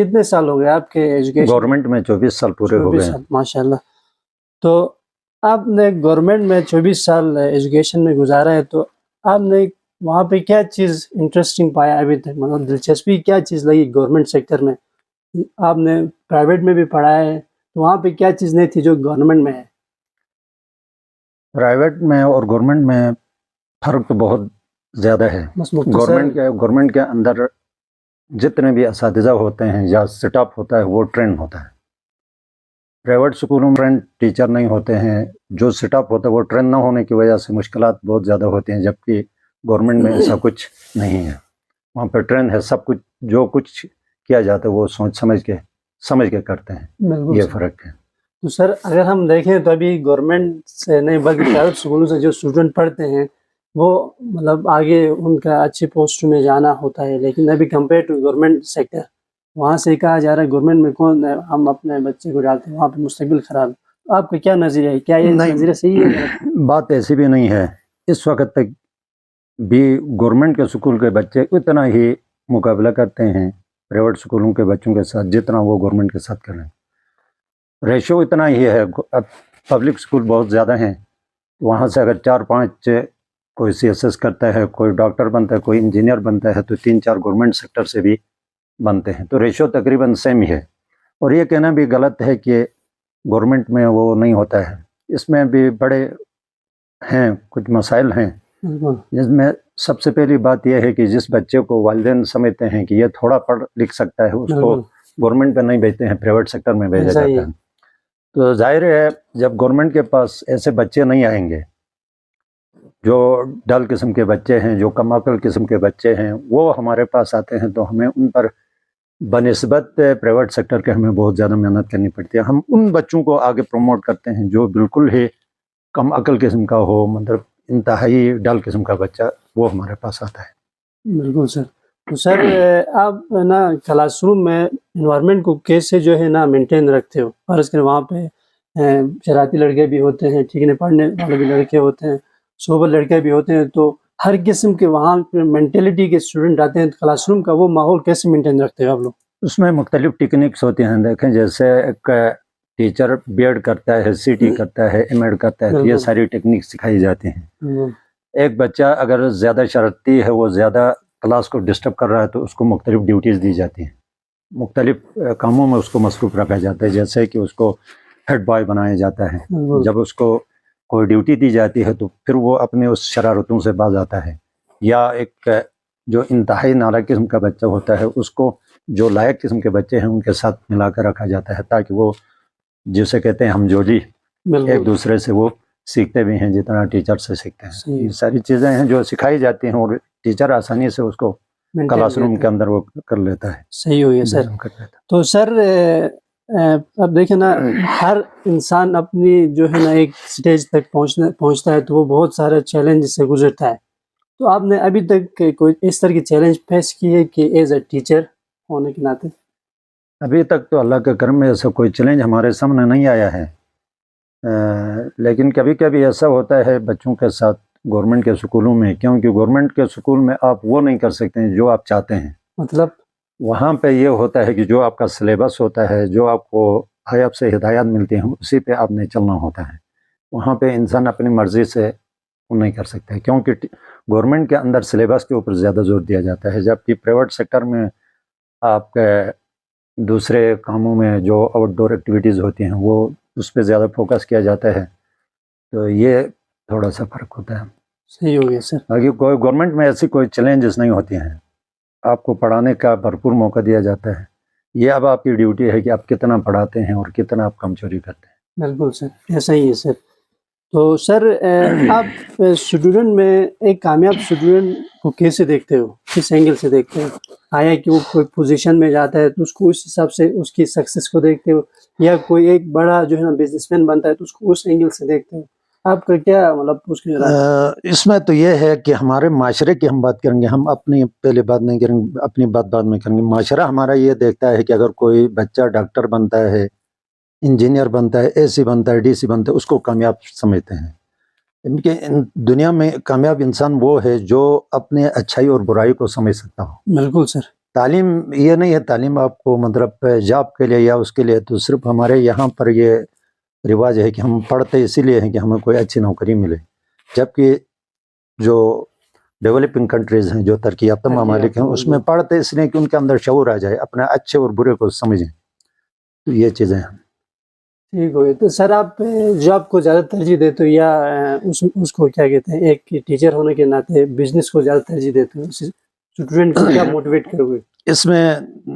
کتنے سال ہو گئے آپ کے ایجوکیشن؟ گورنمنٹ میں 24 سال پورے ہو گئے. ماشاء اللہ. تو آپ نے گورنمنٹ میں 24 سال ایجوکیشن میں گزارا ہے، تو آپ نے وہاں پہ کیا چیز انٹرسٹنگ پایا ابھی تک، مطلب دلچسپی کیا چیز لگی گورنمنٹ سیکٹر میں؟ آپ نے پرائیویٹ میں بھی پڑھا ہے، تو وہاں پہ کیا چیز نہیں تھی جو گورنمنٹ میں ہے؟ پرائیویٹ میں اور گورنمنٹ میں فرق تو بہت زیادہ ہے. گورنمنٹ کے اندر جتنے بھی اساتذہ ہوتے ہیں یا سٹاف ہوتا ہے وہ ٹرین ہوتا ہے. پرائیویٹ اسکولوں میں ٹرین ٹیچر نہیں ہوتے ہیں، جو سٹاف ہوتا ہے وہ ٹرین نہ ہونے کی وجہ سے مشکلات بہت زیادہ ہوتی ہیں، جبکہ گورنمنٹ میں ایسا کچھ نہیں ہے. وہاں پہ ٹرین ہے، سب کچھ جو کچھ کیا جاتا ہے وہ سوچ سمجھ کے کرتے ہیں. یہ فرق ہے. تو سر اگر ہم دیکھیں تو ابھی گورنمنٹ سے نہیں بلکہ پرائیویٹ اسکولوں سے جو اسٹوڈنٹ پڑھتے ہیں وہ مطلب آگے ان کا اچھی پوسٹ میں جانا ہوتا ہے، لیکن ابھی کمپیئر ٹو گورنمنٹ سیکٹر وہاں سے کہا جا رہا ہے گورنمنٹ میں کون ہے، ہم اپنے بچے کو ڈالتے ہیں وہاں پہ مستقبل خراب. آپ کا کیا نظریہ ہے؟ کیا یہ نظریہ صحیح ہے؟ بات ایسی بھی نہیں ہے. اس وقت تک بھی گورنمنٹ کے اسکول کے بچے اتنا ہی مقابلہ کرتے ہیں پرائیویٹ اسکولوں کے بچوں کے ساتھ جتنا وہ گورنمنٹ کے ساتھ کریں. ریشو اتنا ہی ہے. اب پبلک اسکول بہت زیادہ ہیں، وہاں سے اگر 4-5 کوئی CSS کرتا ہے، کوئی ڈاکٹر بنتا ہے، کوئی انجینئر بنتا ہے، تو 3-4 گورنمنٹ سیکٹر سے بھی بنتے ہیں. تو ریشو تقریباً سیم ہی ہے. اور یہ کہنا بھی غلط ہے کہ گورنمنٹ میں وہ نہیں ہوتا ہے. اس میں بھی بڑے ہیں، کچھ مسائل ہیں، جس میں سب سے پہلی بات یہ ہے کہ جس بچے کو والدین سمجھتے ہیں کہ یہ تھوڑا پڑھ لکھ سکتا ہے، اس کو گورنمنٹ پہ نہیں بھیجتے ہیں، پرائیویٹ سیکٹر میں بھیجا جاتا ہے. تو ظاہر ہے جب گورنمنٹ کے پاس ایسے بچے نہیں آئیں گے جو ڈل قسم کے بچے ہیں، جو کم عقل قسم کے بچے ہیں، وہ ہمارے پاس آتے ہیں، تو ہمیں ان پر بنسبت پرائیویٹ سیکٹر کے ہمیں بہت زیادہ محنت کرنی پڑتی ہے. ہم ان بچوں کو آگے پروموٹ کرتے ہیں جو بالکل ہی کم عقل قسم کا ہو، مطلب انتہائی ڈل قسم کا بچہ، وہ ہمارے پاس آتا ہے. بالکل سر. تو سر آپ نا کلاس روم میں انوائرمنٹ کو کیسے جو ہے نا مینٹین رکھتے ہو؟ فرض کریں وہاں پہ شرارتی لڑکے بھی ہوتے ہیں، ٹھیک ہے، پڑھنے والے بھی لڑکے ہوتے ہیں، سوبر لڑکے بھی ہوتے ہیں، تو ہر قسم کے وہاں پہ مینٹلٹی کے اسٹوڈنٹ آتے ہیں، تو کلاس روم کا وہ ماحول کیسے مینٹین رکھتے ہو آپ لوگ؟ اس میں مختلف ٹیکنیکس ہوتی ہیں. دیکھیں جیسے ایک ٹیچر BEd کرتا ہے، CT کرتا ہے، M.Ed کرتا ہے، تو یہ ساری ٹیکنیک سکھائی جاتی ہیں. ایک بچہ اگر زیادہ شرارتی ہے، وہ زیادہ کلاس کو ڈسٹرب کر رہا ہے، تو اس کو مختلف ڈیوٹیز دی جاتی ہیں، مختلف کاموں میں اس کو مصروف رکھا جاتا ہے. جیسے کہ اس کو ہیڈ بوائے بنایا جاتا ہے. جب اس کو کوئی ڈیوٹی دی جاتی ہے تو پھر وہ اپنے اس شرارتوں سے باز آتا ہے. یا ایک جو انتہائی نالائق قسم کا بچہ ہوتا ہے، اس کو جو لائق قسم کے بچے ہیں ان کے ساتھ ملا کر رکھا جاتا ہے، تاکہ وہ جسے کہتے ہیں ہم جوڑی، ایک دوسرے سے وہ سیکھتے بھی ہیں جتنا ٹیچر سے سیکھتے ہیں. یہ ساری چیزیں ہیں جو سکھائی جاتی ہیں، اور ٹیچر آسانی سے اس کو کلاس روم کے اندر وہ کر لیتا ہے. صحیح ہو گیا سر. تو سر اب دیکھیں نا، ہر انسان اپنی جو ہے نا ایک سٹیج تک پہنچتا ہے تو وہ بہت سارے چیلنج سے گزرتا ہے. تو آپ نے ابھی تک کوئی اس طرح کی چیلنج فیس کی ہے کہ ایز اے ٹیچر ہونے کے ناطے؟ ابھی تک تو اللہ کے کرم میں ایسا کوئی چیلنج ہمارے سامنے نہیں آیا ہے، لیکن کبھی کبھی ایسا ہوتا ہے بچوں کے ساتھ گورنمنٹ کے اسکولوں میں، کیونکہ گورنمنٹ کے اسکول میں آپ وہ نہیں کر سکتے ہیں جو آپ چاہتے ہیں. مطلب وہاں پہ یہ ہوتا ہے کہ جو آپ کا سلیبس ہوتا ہے، جو آپ کو آپ سے ہدایات ملتی ہیں، اسی پہ آپ نے چلنا ہوتا ہے. وہاں پہ انسان اپنی مرضی سے وہ نہیں کر سکتا ہے، کیونکہ گورنمنٹ کے اندر سلیبس کے اوپر زیادہ زور دیا جاتا ہے، جبکہ پرائیویٹ سیکٹر میں آپ کے دوسرے کاموں میں جو آؤٹ ڈور ایکٹیویٹیز ہوتی ہیں وہ اس پہ زیادہ فوکس کیا جاتا ہے. تو یہ تھوڑا سا فرق ہوتا ہے. صحیح ہو گیا سر. باقی کوئی گورنمنٹ میں ایسی کوئی چیلنجز نہیں ہوتی ہیں، آپ کو پڑھانے کا بھرپور موقع دیا جاتا ہے. یہ اب آپ کی ڈیوٹی ہے کہ آپ کتنا پڑھاتے ہیں اور کتنا آپ کم چوری کرتے ہیں. بالکل سر، ایسا ہی ہے سر. تو سر آپ اسٹوڈنٹ میں ایک کامیاب اسٹوڈنٹ کو کیسے دیکھتے ہو، کس اینگل سے دیکھتے ہو؟ آیا کہ وہ کوئی پوزیشن میں جاتا ہے تو اس کو اس حساب سے اس کی سکسیس کو دیکھتے ہو، یا کوئی ایک بڑا جو ہے نا بزنس مین بنتا ہے تو اس کو اس اینگل سے دیکھتے ہو؟ آپ کا کیا مطلب اس میں تو یہ ہے کہ ہمارے معاشرے کی ہم بات کریں گے، ہم اپنی پہلے بات نہیں کریں گے، اپنی بات بعد میں کریں گے. معاشرہ ہمارا یہ دیکھتا ہے کہ اگر کوئی بچہ ڈاکٹر بنتا ہے، انجینئر بنتا ہے، AC بنتا ہے، DC بنتا ہے، اس کو کامیاب سمجھتے ہیں. ان کے دنیا میں کامیاب انسان وہ ہے جو اپنے اچھائی اور برائی کو سمجھ سکتا ہو. بالکل سر. تعلیم یہ نہیں ہے تعلیم آپ کو مطلب جاب کے لیے یا اس کے لیے، تو صرف ہمارے یہاں پر یہ رواج ہے کہ ہم پڑھتے اسی لیے ہیں کہ ہمیں کوئی اچھی نوکری ملے، جبکہ جو ڈیولپنگ کنٹریز ہیں، جو ترقی یافتہ ممالک ہیں، اس میں پڑھتے اس لیے کہ ان کے اندر شعور آ جائے، اپنے اچھے اور برے کو سمجھیں، تو یہ چیزیں ہیں۔ ٹھیک ہو گیا۔ تو سر آپ جاب کو زیادہ ترجیح دیتے ہو یا اس کو کیا کہتے ہیں، ایک ٹیچر ہونے کے ناطے بزنس کو زیادہ ترجیح دیتے ہو؟ اسٹوڈنٹ کو کیا موٹیویٹ کرو گے؟ اس میں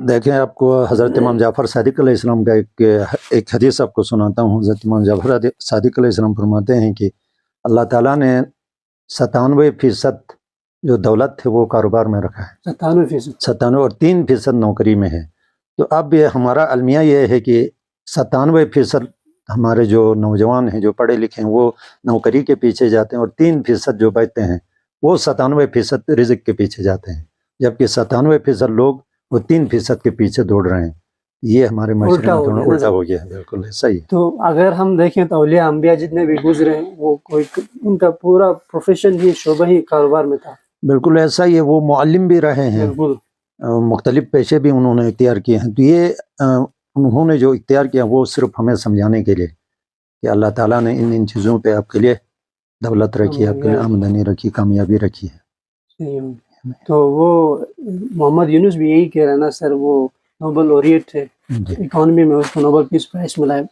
دیکھیں، آپ کو حضرت امام جعفر صادق علیہ السلام کا ایک حدیث آپ کو سناتا ہوں۔ حضرت امام جعفر صادق علیہ السلام فرماتے ہیں کہ اللہ تعالیٰ نے 97% جو دولت ہے وہ کاروبار میں رکھا ہے، 97%، 97، اور 3% نوکری میں ہے۔ تو اب یہ ہمارا المیہ یہ ہے کہ 97% ہمارے جو نوجوان ہیں، جو پڑھے لکھے ہیں، وہ نوکری کے پیچھے جاتے ہیں، اور 3% جو بچتے ہیں وہ 97% رزق کے پیچھے جاتے ہیں، جبکہ 97% لوگ وہ 3% کے پیچھے دوڑ رہے ہیں۔ یہ ہمارے معاشرے میں تھوڑا الٹا ہو گیا ہے۔ بالکل صحیح۔ تو اگر ہم دیکھیں تو اولیاء انبیاء جتنے بھی گزرے ہیں، وہ ان کا پورا پروفیشن ہی، شعبہ ہی کاروبار میں تھا۔ بالکل ایسا ہی ہے، وہ معلم بھی رہے ہیں، بالکل مختلف پیشے بھی انہوں نے اختیار کیے ہیں۔ تو یہ انہوں نے جو اختیار کیا وہ صرف ہمیں سمجھانے کے لیے کہ اللہ تعالیٰ نے ان چیزوں پہ آپ کے لیے دولت رکھی ہے، آپ کے لیے آمدنی رکھی، کامیابی رکھی ہے۔ تو وہ محمد یونس بھی یہی کہہ رہا ہے نا سر، وہ نوبل laureate ہے اکانومی میں، اس کو نوبل پیس پرائز ملا ہے۔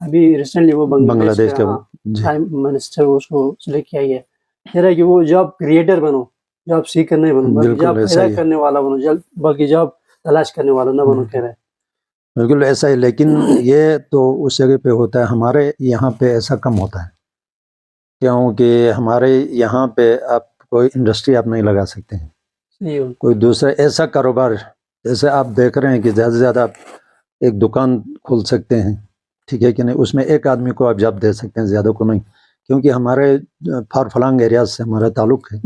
ابھی ریسنٹلی وہ بنگلہ دیش کا پرائم منسٹر اس کو سلیکٹ کیا ہے، کہہ رہا ہے کہ وہ جاب کریٹر بنو، جاب سیکر نہیں بنو، بلکہ جاب پیدا کرنے والا بنو، بلکہ جاب تلاش کرنے والا نہ بنو، کہہ رہا ہے۔ بالکل ایسا ہی، لیکن یہ تو اس جگہ پہ ہوتا ہے، ہمارے یہاں پہ ایسا کم ہوتا ہے، کیونکہ ہمارے یہاں پہ آپ کوئی انڈسٹری آپ نہیں لگا سکتے ہیں، کوئی دوسرا ایسا کاروبار، جیسے آپ دیکھ رہے ہیں کہ زیادہ سے زیادہ آپ ایک دکان کھول سکتے ہیں، ٹھیک ہے کہ نہیں، اس میں ایک آدمی کو آپ جاب دے سکتے ہیں، زیادہ کو نہیں، کیونکہ ہمارے فار فلانگ ایریاز سے ہمارا تعلق ہے،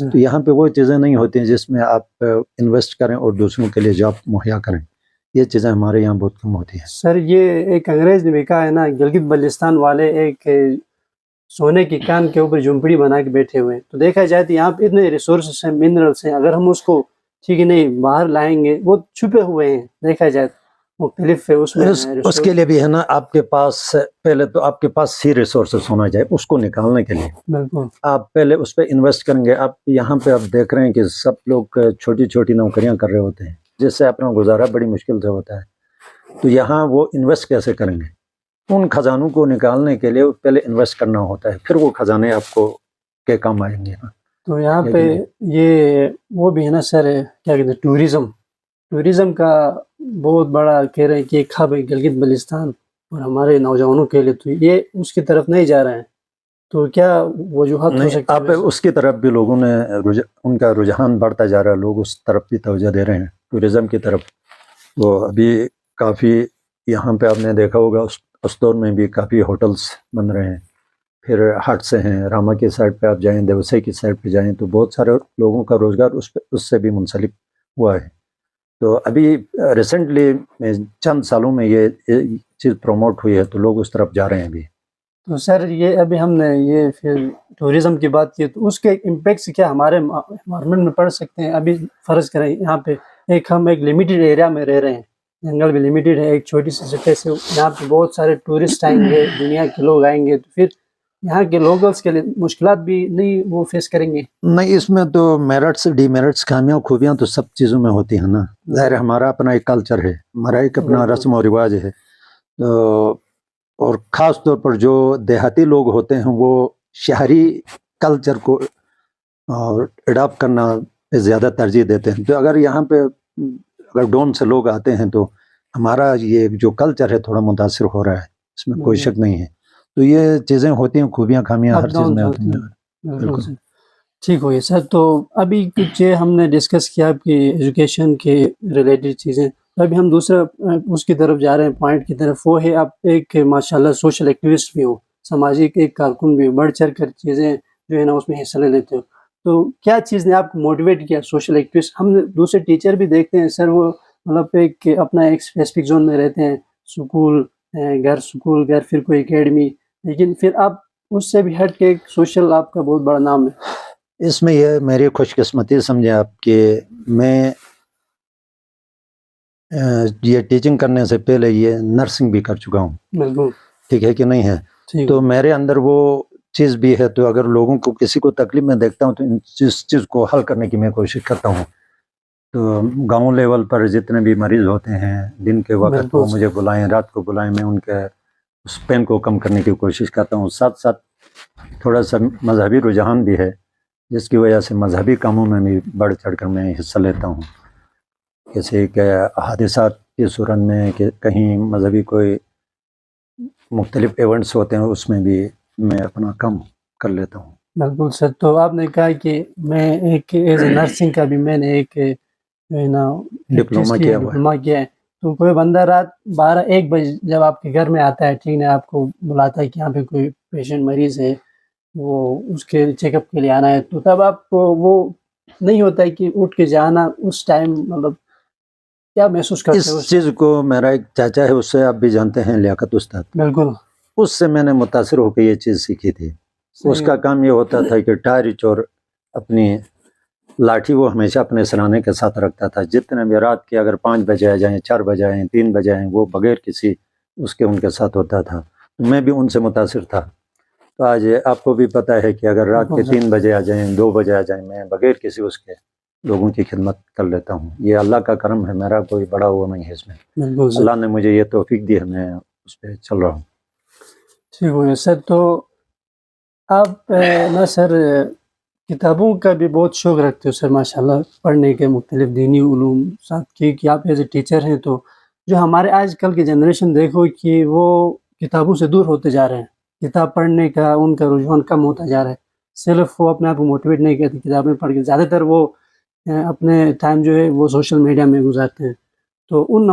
تو یہاں پہ وہ چیزیں نہیں ہوتی ہیں جس میں آپ انویسٹ کریں اور دوسروں کے لیے جاب مہیا کریں، یہ چیزیں ہمارے یہاں بہت کم ہوتی ہیں۔ سر یہ ایک انگریز نے بھی کہا ہے نا، گلگت بلتستان والے ایک سونے کی کان کے اوپر جھونپڑی بنا کے بیٹھے ہوئے ہیں۔ تو دیکھا جائے تو یہاں پہ اتنے ریسورسز ہیں، منرلس ہیں، اگر ہم اس کو ٹھیک نہیں باہر لائیں گے، وہ چھپے ہوئے ہیں، دیکھا جائے مختلف ہے اس میں۔ اس کے لیے بھی ہے نا، آپ کے پاس پہلے تو آپ کے پاس سی ریسورسز ہونا چاہیے اس کو نکالنے کے لیے، بالکل آپ پہلے اس پہ انویسٹ کریں گے۔ آپ یہاں پہ آپ دیکھ رہے ہیں کہ سب لوگ چھوٹی چھوٹی نوکریاں کر رہے ہوتے ہیں، جس سے اپنا گزارا بڑی مشکل سے ہوتا ہے، تو یہاں وہ انویسٹ کیسے کریں گے؟ ان خزانوں کو نکالنے کے لیے پہلے انویسٹ کرنا ہوتا ہے، پھر وہ خزانے آپ کو کے کام آئیں گے۔ تو یہاں پہ یہ وہ بھی ہے نا سر، کیا کہتے ہیں، ٹورزم کا بہت بڑا کہہ رہے ہیں کہ ایک ہب ہے گلگت بلتستان، اور ہمارے نوجوانوں کے لیے تو یہ اس کی طرف نہیں جا رہے ہیں، تو کیا وجوہات ہو سکتی آپ اس کی طرف بھی لوگوں نے ان کا رجحان بڑھتا جا رہا ہے، لوگ اس طرف بھی توجہ دے رہے ہیں، ٹورزم کی طرف۔ وہ ابھی کافی یہاں پہ آپ نے دیکھا ہوگا استور میں بھی کافی ہوٹلز بن رہے ہیں، پھر ہٹ سے ہیں، راما کی سائڈ پہ آپ جائیں، دیوسئی کی سائڈ پہ جائیں، تو بہت سارے لوگوں کا روزگار اس سے بھی منسلک ہوا ہے۔ تو ابھی ریسنٹلی چند سالوں میں یہ چیز پروموٹ ہوئی ہے، تو لوگ اس طرف جا رہے ہیں ابھی۔ تو سر یہ ابھی ہم نے یہ پھر ٹورزم کی بات کی، تو اس کے امپیکٹس کیا ہمارے انوائرمنٹ میں پڑ سکتے ہیں؟ ابھی فرض کریں یہاں پہ ہم ایک لمیٹڈ ایریا میں رہ رہے ہیں، جنگل بھی لمیٹڈ ہے، ایک چھوٹی سی جگہ سے یہاں پہ بہت سارے ٹورسٹ آئیں گے، دنیا کے لوگ آئیں گے، تو پھر یہاں کے لوکلس کے لیے مشکلات بھی نہیں وہ فیس کریں گے؟ نہیں، اس میں تو میرٹس ڈی میرٹس، خامیاں خوبیاں تو سب چیزوں میں ہوتی ہیں نا، ظاہر ہمارا اپنا ایک کلچر ہے، ہمارا ایک اپنا رسم و رواج ہے، اور خاص طور پر جو دیہاتی لوگ ہوتے ہیں وہ شہری کلچر کو اڈاپٹ کرنا پہ زیادہ ترجیح دیتے ہیں، تو اگر یہاں پہ اگر ڈون سے لوگ آتے ہیں تو ہمارا یہ جو کلچر ہے تھوڑا متاثر ہو رہا ہے، اس میں کوئی شک نہیں ہے۔ تو یہ چیزیں ہوتی ہیں، خوبیاں خامیاں ہر چیز میں ہوتی ہیں۔ بالکل ٹھیک ہو گیا سر۔ تو ابھی کچھ ہم نے ڈسکس کیا آپ کی ایجوکیشن کے ریلیٹڈ چیزیں، ابھی ہم دوسرا اس کی طرف جا رہے ہیں، پوائنٹ کی طرف، وہ ہے آپ ایک ماشاءاللہ سوشل ایکٹیوسٹ بھی ہو، سماجی ایک کارکن بھی ہو، بڑھ چڑھ کر چیزیں جو ہے نا اس میں حصہ لے لیتے ہو، تو کیا چیز نے آپ کو موٹیویٹ کیا سوشل ایکٹیوسٹ؟ ہم دوسرے ٹیچر بھی دیکھتے ہیں سر، وہ مطلب ایک اپنا ایک اسپیسیفک زون میں رہتے ہیں، سکول گھر پھر کوئی اکیڈمی، لیکن پھر آپ اس سے بھی ہٹ کے ایک سوشل آپ کا بہت بڑا نام ہے۔ اس میں یہ میری خوش قسمتی سمجھیں آپ کہ میں یہ ٹیچنگ کرنے سے پہلے یہ نرسنگ بھی کر چکا ہوں، بالکل ٹھیک ہے کہ نہیں ہے؟ ٹھیک تو میرے اندر وہ چیز بھی ہے، تو اگر لوگوں کو کسی کو تکلیف میں دیکھتا ہوں تو ان چیز کو حل کرنے کی میں کوشش کرتا ہوں. تو گاؤں لیول پر جتنے بھی مریض ہوتے ہیں دن کے وقت بالکل وہ مجھے بلائیں، رات کو بلائیں، میں ان کے اس پین کو کم کرنے کی کوشش کرتا ہوں. ساتھ ساتھ تھوڑا سا مذہبی رجحان بھی ہے، جس کی وجہ سے مذہبی کاموں میں بھی بڑھ چڑھ کر میں حصہ لیتا ہوں. کسی کے حادثات کی صورت میں کہ کہیں مذہبی کوئی مختلف ایونٹس ہوتے ہیں اس میں بھی میں اپنا کام کر لیتا ہوں. بالکل سر. تو آپ نے کہا کہ میں ایک ایز اے نرسنگ کا بھی میں نے ایک جو ہے نا ڈپلوما کیا ہوا ہے. ڈپلوما کیا ہے. تو کوئی بندہ رات 12-1 بجے جب آپ کے گھر میں آتا ہے، ٹھیک ہے، آپ کو بلاتا ہے کہ یہاں پہ کوئی پیشنٹ مریض ہے، وہ اس کے چیک اپ کے لیے آنا ہے، تو تب آپ کو وہ نہیں ہوتا ہے کہ اٹھ کے جانا اس ٹائم، مطلب کیا محسوس کرتے ہیں اس چیز کو میرا ایک چاچا ہے، اس سے آپ بھی جانتے ہیں، لیاقت استاد، بالکل اس سے میں نے متاثر ہو کے یہ چیز سیکھی تھی. اس کا کام یہ ہوتا تھا کہ ٹارچ اور اپنی لاٹھی وہ ہمیشہ اپنے سرانے کے ساتھ رکھتا تھا. جتنے بھی رات کے اگر 5 بجے آ جائیں، 4 بجے آئیں، 3 بجے آئیں، وہ بغیر کسی اس کے ان کے ساتھ ہوتا تھا. میں بھی ان سے متاثر تھا. تو آج آپ کو بھی پتہ ہے کہ اگر رات کے 3 بجے آ جائیں، 2 بجے آ جائیں، میں بغیر کسی اس کے لوگوں کی خدمت کر لیتا ہوں. یہ اللہ کا کرم ہے، میرا کوئی بڑا ہوا نہیں ہے اس میں. اللہ نے مجھے یہ توفیق دی ہے، میں اس پہ چل رہا ہوں. ٹھیک ہو گیا سر. تو آپ نا سر کتابوں کا بھی بہت شوق رکھتے ہو سر، ماشاء اللہ، پڑھنے کے مختلف دینی علوم ساتھ کہ آپ ایز اے ٹیچر ہیں. تو جو ہمارے آج کل کی جنریشن دیکھو کہ وہ کتابوں سے دور ہوتے جا رہے ہیں، کتاب پڑھنے کا ان کا رجحان کم ہوتا جا رہا ہے. صرف وہ اپنے آپ کو موٹیویٹ نہیں کرتے کتابیں پڑھ کے، زیادہ تر وہ اپنے ٹائم جو ہے وہ سوشل میڈیا میں گزارتے ہیں. تو ان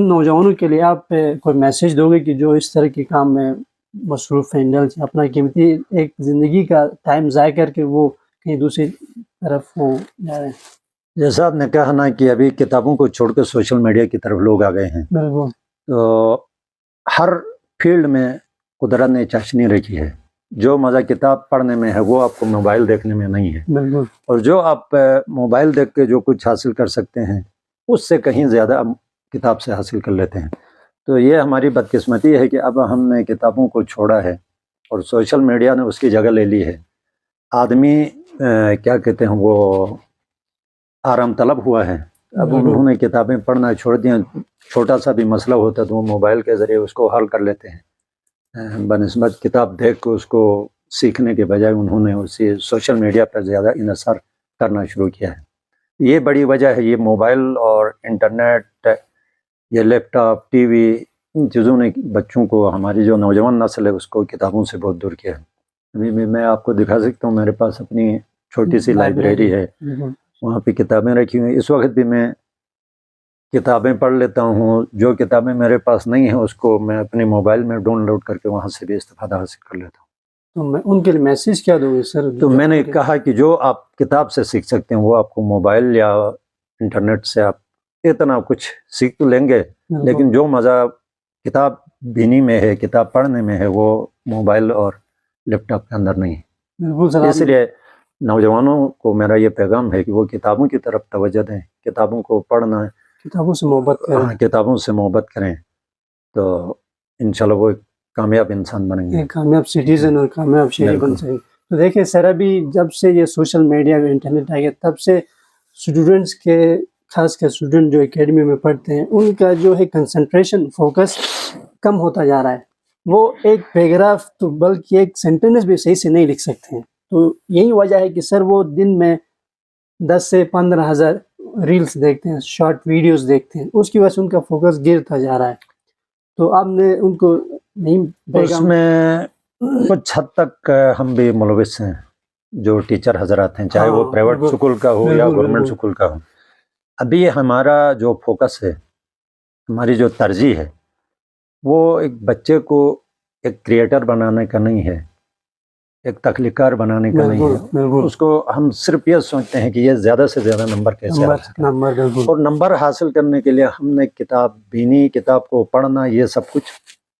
نوجوانوں کے لیے آپ کوئی میسیج دو گے کہ جو اس طرح کے کام میں مصروف ہیں، اپنا قیمتی ایک زندگی کا ٹائم ضائع کر کے وہ کہیں دوسری طرف وہ جا رہے ہیں؟ جیسا آپ نے کہا نا کہ ابھی کتابوں کو چھوڑ کے سوشل میڈیا کی طرف لوگ آ گئے ہیں. بالکل. تو ہر فیلڈ میں قدرت نے چاشنی رکھی ہے. جو مزہ کتاب پڑھنے میں ہے وہ آپ کو موبائل دیکھنے میں نہیں ہے. بالکل. اور جو آپ موبائل دیکھ کے جو کچھ حاصل کر سکتے ہیں اس سے کہیں زیادہ کتاب سے حاصل کر لیتے ہیں. تو یہ ہماری بدقسمتی ہے کہ اب ہم نے کتابوں کو چھوڑا ہے اور سوشل میڈیا نے اس کی جگہ لے لی ہے. آدمی کیا کہتے ہیں، وہ آرام طلب ہوا ہے. اب انہوں نے کتابیں پڑھنا چھوڑ دیا. چھوٹا سا بھی مسئلہ ہوتا ہے تو وہ موبائل کے ذریعے اس کو حل کر لیتے ہیں، بنسبت کتاب دیکھ کے اس کو سیکھنے کے بجائے انہوں نے اسی سوشل میڈیا پر زیادہ انحصار کرنا شروع کیا ہے. یہ بڑی وجہ ہے. یہ موبائل اور انٹرنیٹ، یہ لیپ ٹاپ، ٹی وی، ان چیزوں نے بچوں کو، ہماری جو نوجوان نسل ہے اس کو کتابوں سے بہت دور کیا ہے. ابھی بھی میں آپ کو دکھا سکتا ہوں، میرے پاس اپنی چھوٹی سی لائبریری ہے، وہاں پہ کتابیں رکھی ہوئی ہیں. اس وقت بھی میں کتابیں پڑھ لیتا ہوں. جو کتابیں میرے پاس نہیں ہیں اس کو میں اپنے موبائل میں ڈاؤن لوڈ کر کے وہاں سے بھی استفادہ حاصل کر لیتا ہوں. تو میں ان کے لیے میسیج کیا دوں گی سر؟ تو میں نے کہا کہ جو آپ کتاب سے سیکھ سکتے ہیں وہ آپ کو موبائل یا انٹرنیٹ سے آپ اتنا کچھ سیکھ تو لیں گے، لیکن جو مزہ کتاب بینی میں ہے، کتاب پڑھنے میں ہے، وہ موبائل اور لیپ ٹاپ کے اندر نہیں ہے. اس لیے نوجوانوں کو میرا یہ پیغام ہے کہ وہ کتابوں کی طرف توجہ دیں، کتابوں کو پڑھنا، کتابوں سے محبت کریں. کتابوں سے محبت کریں تو انشاءاللہ وہ ایک کامیاب انسان بنیں گے، کامیاب سٹیزن اور کامیاب شہری بن سکیں. تو دیکھیں سر، ابھی جب سے یہ سوشل میڈیا اور انٹرنیٹ آ گیا تب سے اسٹوڈنٹس کے، خاص کر اسٹوڈنٹ جو اکیڈمی میں پڑھتے ہیں، ان کا جو ہے کنسنٹریشن، فوکس کم ہوتا جا رہا ہے. وہ ایک پیراگراف تو بلکہ ایک سینٹینس بھی صحیح سے نہیں لکھ سکتے ہیں. تو یہی وجہ ہے کہ سر وہ دن میں 10 سے 15 ہزار ریلز دیکھتے ہیں، شارٹ ویڈیوز دیکھتے ہیں، اس کی وجہ سے ان کا فوکس گرتا جا رہا ہے. تو آپ نے ان کو نہیں اس میں کچھ حد تک ہم بھی ملوث ہیں، جو ٹیچر حضرات ہیں، چاہے وہ پرائیویٹ سکول کا ہو یا گورنمنٹ سکول کا ہو. ابھی ہمارا جو فوکس ہے، ہماری جو ترجیح ہے، وہ ایک بچے کو ایک کریٹر بنانے کا نہیں ہے، ایک تخلیق کار بنانے کا نہیں ہے. اس کو ہم صرف یہ سوچتے ہیں کہ یہ زیادہ سے زیادہ نمبر کیسے حاصل کریں، اور نمبر حاصل کرنے کے لیے ہم نے کتاب بینی، کتاب کو پڑھنا، یہ سب کچھ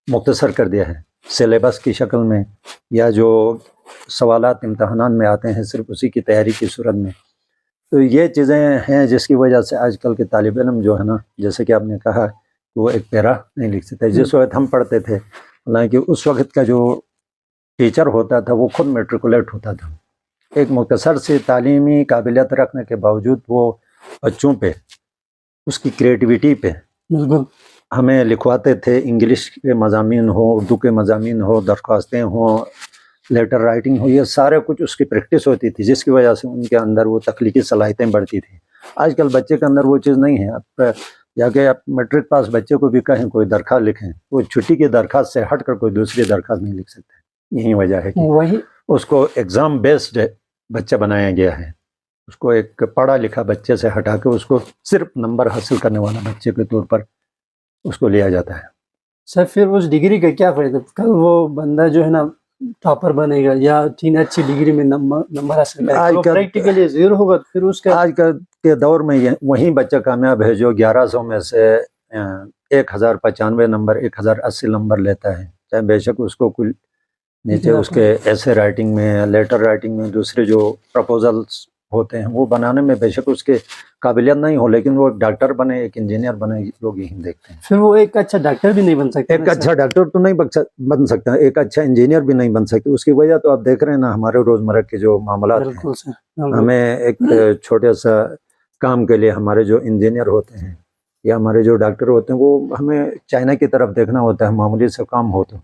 مختصر کر دیا ہے سلیبس کی شکل میں، یا جو سوالات امتحانات میں آتے ہیں صرف اسی کی تیاری کی صورت میں. تو یہ چیزیں ہیں جس کی وجہ سے آج کل کے طالب علم جو ہے نا، جیسے کہ آپ نے کہا وہ ایک پیرا نہیں لکھ سکتے. جس وقت ہم پڑھتے تھے، حالانکہ اس وقت کا جو ٹیچر ہوتا تھا وہ خود میٹریکولیٹ ہوتا تھا. ایک مختصر سی تعلیمی قابلیت رکھنے کے باوجود وہ بچوں پہ، اس کی کریٹیوٹی پہ بالکل ہمیں لکھواتے تھے. انگلش کے مضامین ہو، اردو کے مضامین ہو، درخواستیں ہوں، لیٹر رائٹنگ ہو، یہ سارے کچھ اس کی پریکٹس ہوتی تھی، جس کی وجہ سے ان کے اندر وہ تخلیقی صلاحیتیں بڑھتی تھیں. آج کل بچے کے اندر وہ چیز نہیں ہے. اب جا کے آپ میٹرک پاس بچے کو بھی کہیں کوئی درخواست لکھیں، وہ چھٹی کی درخواست سے ہٹ کر کوئی دوسری درخواست نہیں لکھ سکتے. یہی وجہ ہے کہ وہی اس کو ایگزام بیسڈ بچہ بنایا گیا ہے. اس کو ایک پڑھا لکھا بچے سے ہٹا کے اس کو صرف نمبر حاصل کرنے والا بچے کے طور پر اس کو لیا جاتا ہے. سر پھر اس ڈگری کا کیا فائدہ؟ کل وہ بندہ جو ہے نا ٹاپر بنے گا یا تین اچھی ڈگری میں نمبر حاصل کرے گا، پریکٹیکلی زیرو ہوگا، پھر اس کا آج کل کے دور میں وہی بچہ کامیاب ہے جو 1100 میں سے 1095 نمبر، 1080 نمبر لیتا ہے. چاہے بے شک اس کو کل نیچے اس کے ایسے رائٹنگ میں، لیٹر رائٹنگ میں، دوسرے جو پرپوزلس ہوتے ہیں وہ بنانے میں بے شک اس کے قابلیت نہیں ہو، لیکن وہ ایک ڈاکٹر بنے، ایک انجینئر بنے، لوگ یہی دیکھتے ہیں. پھر وہ ایک اچھا ڈاکٹر بھی نہیں بن سکتا. ایک اچھا ڈاکٹر تو نہیں بن سکتا، ایک اچھا انجینئر بھی نہیں بن سکتا. اس کی وجہ تو آپ دیکھ رہے ہیں نا، ہمارے روزمرہ کے جو معاملات ہیں. بالکل سر، ہمیں ایک چھوٹے سا کام کے لیے ہمارے جو انجینئر ہوتے ہیں یا ہمارے جو ڈاکٹر ہوتے ہیں، وہ ہمیں چائنا کی طرف دیکھنا ہوتا ہے. معمولی سے کام ہو تو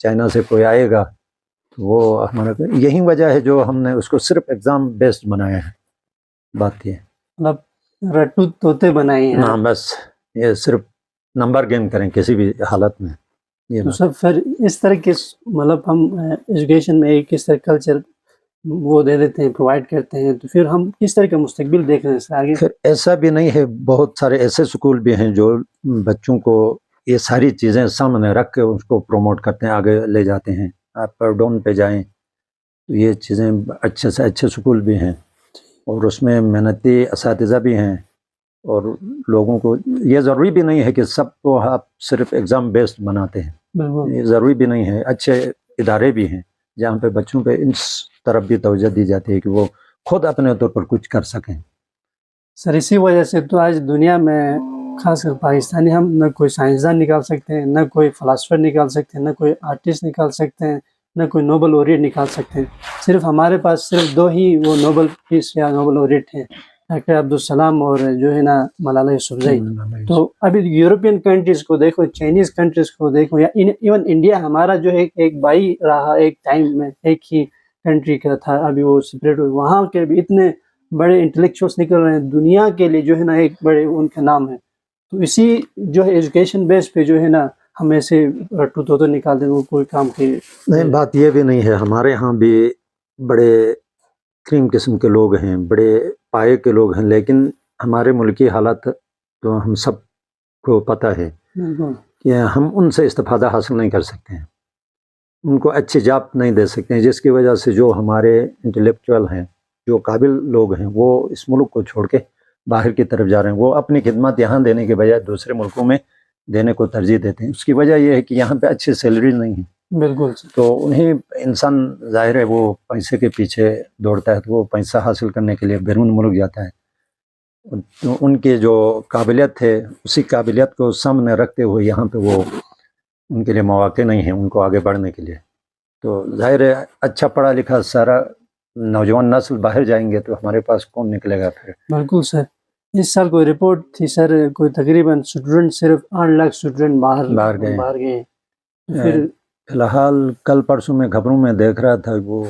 چائنا سے کوئی آئے گا، وہ ہمارا یہی وجہ ہے جو ہم نے اس کو صرف ایگزام بیسڈ بنایا ہے. بات یہ مطلب رٹو طوطے بنائے ہیں. ہاں، بس یہ صرف نمبر گین کریں کسی بھی حالت میں. یہ تو سب پھر اس طرح کے مطلب ہم ایجوکیشن میں ایک اس طرح کلچر وہ دے دیتے ہیں، پرووائڈ کرتے ہیں، تو پھر ہم کس طرح کا مستقبل دیکھ رہے ہیں سر آگے؟ پھر ایسا بھی نہیں ہے، بہت سارے ایسے سکول بھی ہیں جو بچوں کو یہ ساری چیزیں سامنے رکھ کے اس کو پروموٹ کرتے ہیں، آگے لے جاتے ہیں. آپ پرڈون پہ جائیں تو یہ چیزیں اچھے سے اچھے سکول بھی ہیں، اور اس میں محنتی اساتذہ بھی ہیں. اور لوگوں کو یہ ضروری بھی نہیں ہے کہ سب کو آپ صرف ایگزام بیسڈ بناتے ہیں. بالکل یہ ضروری بھی نہیں ہے. اچھے ادارے بھی ہیں جہاں پہ بچوں پہ اس طرف بھی توجہ دی جاتی ہے کہ وہ خود اپنے طور پر کچھ کر سکیں. سر اسی وجہ سے تو آج دنیا میں خاص کر پاکستانی ہم نہ کوئی سائنسدان نکال سکتے ہیں، نہ کوئی فلاسفر نکال سکتے ہیں، نہ کوئی آرٹسٹ نکال سکتے ہیں، نہ کوئی نوبل laureate نکال سکتے ہیں. صرف ہمارے پاس صرف دو ہی وہ نوبل پیس یا نوبل laureate ہیں، ڈاکٹر عبدالسلام اور جو ہے نا ملالہ یوسفزئی. تو ابھی یورپین کنٹریز کو دیکھو، چائنیز کنٹریز کو دیکھو، یا ایون انڈیا ہمارا جو ہے ایک بائی رہا ایک ٹائم میں، ایک ہی کنٹری کا تھا، ابھی وہ سپریٹ ہوئے. وہاں کے بھی اتنے بڑے انٹلیکچوئلس نکل رہے ہیں دنیا کے لیے، جو ہے نا ایک بڑے ان کا نام ہے. تو اسی جو ہے ایجوکیشن بیس پہ جو ہے نا ہم ایسے رٹو طوطے نکال دیں، وہ کوئی کام کی نہیں. بات یہ بھی نہیں ہے، ہمارے ہاں بھی بڑے کریم قسم کے لوگ ہیں، بڑے پائے کے لوگ ہیں، لیکن ہمارے ملکی حالت تو ہم سب کو پتہ ہے کہ ہم ان سے استفادہ حاصل نہیں کر سکتے ہیں، ان کو اچھی جاب نہیں دے سکتے ہیں، جس کی وجہ سے جو ہمارے انٹلیکچوئل ہیں، جو قابل لوگ ہیں، وہ اس ملک کو چھوڑ کے باہر کی طرف جا رہے ہیں. وہ اپنی خدمات یہاں دینے کے بجائے دوسرے ملکوں میں دینے کو ترجیح دیتے ہیں. اس کی وجہ یہ ہے کہ یہاں پہ اچھی سیلری نہیں ہے. بالکل. تو انہیں انسان ظاہر ہے وہ پیسے کے پیچھے دوڑتا ہے، تو وہ پیسہ حاصل کرنے کے لیے بیرون ملک جاتا ہے. تو ان کی جو قابلیت ہے، اسی قابلیت کو سامنے رکھتے ہوئے یہاں پہ وہ ان کے لیے مواقع نہیں ہیں ان کو آگے بڑھنے کے لیے. تو ظاہر ہے اچھا پڑھا لکھا سارا نوجوان نسل باہر جائیں گے تو ہمارے پاس کون نکلے گا پھر؟ بالکل سر. اس سال کوئی رپورٹ تھی سر، کوئی تقریباً اسٹوڈنٹ صرف 8 لاکھ اسٹوڈنٹ باہر گئے. پھر فی الحال کل پرسوں میں خبروں میں دیکھ رہا تھا، وہ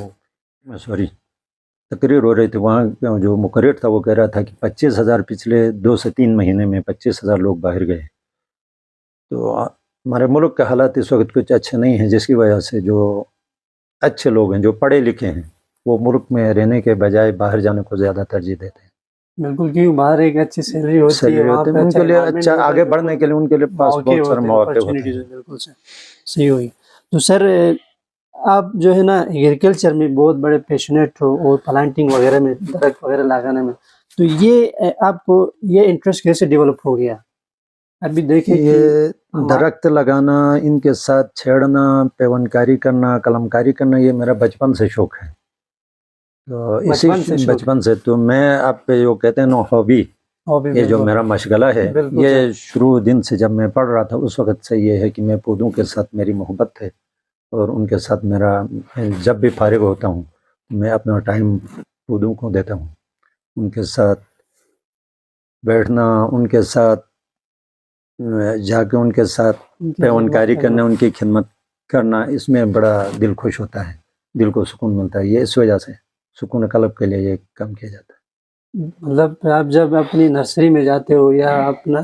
تقریر ہو رہی تھی، وہاں جو مقرر تھا وہ کہہ رہا تھا کہ 25,000 پچھلے 2 سے 3 مہینے میں 25,000 لوگ باہر گئے. تو ہمارے ملک کے حالات اس وقت کچھ اچھے نہیں ہیں، جس کی وجہ سے جو اچھے لوگ ہیں، جو پڑھے لکھے ہیں، وہ ملک میں رہنے کے بجائے باہر جانے کو زیادہ ترجیح دیتے ہیں. بالکل، کیونکہ باہر ایک اچھی سیلری ہوتی ہے، وہاں پہ ان کے لیے اچھا آگے بڑھنے کے لیے ان کے لیے پاس بہت سارے مواقع ہوتے ہیں. بالکل سر، صحیح ہوئی. تو سر آپ جو ہے نا ایگریکلچر میں بہت بڑے پیشنیٹ ہو اور پلانٹنگ وغیرہ میں، درخت وغیرہ لگانے میں، تو یہ آپ کو یہ انٹرسٹ کیسے ڈیولپ ہو گیا؟ ابھی دیکھیں یہ درخت لگانا، ان کے ساتھ چھیڑنا، پیوند کاری کرنا، قلم کاری کرنا، یہ میرا بچپن سے شوق ہے. تو اسی بچپن سے تو میں آپ پہ جو کہتے ہیں نا ہابی، یہ جو میرا مشغلہ ہے، یہ شروع دن سے جب میں پڑھ رہا تھا اس وقت سے یہ ہے کہ میں پودوں کے ساتھ میری محبت ہے، اور ان کے ساتھ میرا جب بھی فارغ ہوتا ہوں میں اپنا ٹائم پودوں کو دیتا ہوں، ان کے ساتھ بیٹھنا، ان کے ساتھ جا کے ان کے ساتھ پیوندکاری کرنا، ان کی خدمت کرنا، اس میں بڑا دل خوش ہوتا ہے، دل کو سکون ملتا ہے۔ یہ اس وجہ سے سکون قلب کے لیے یہ کام کیا جاتا ہے۔ مطلب آپ جب اپنی نرسری میں جاتے ہو یا اپنا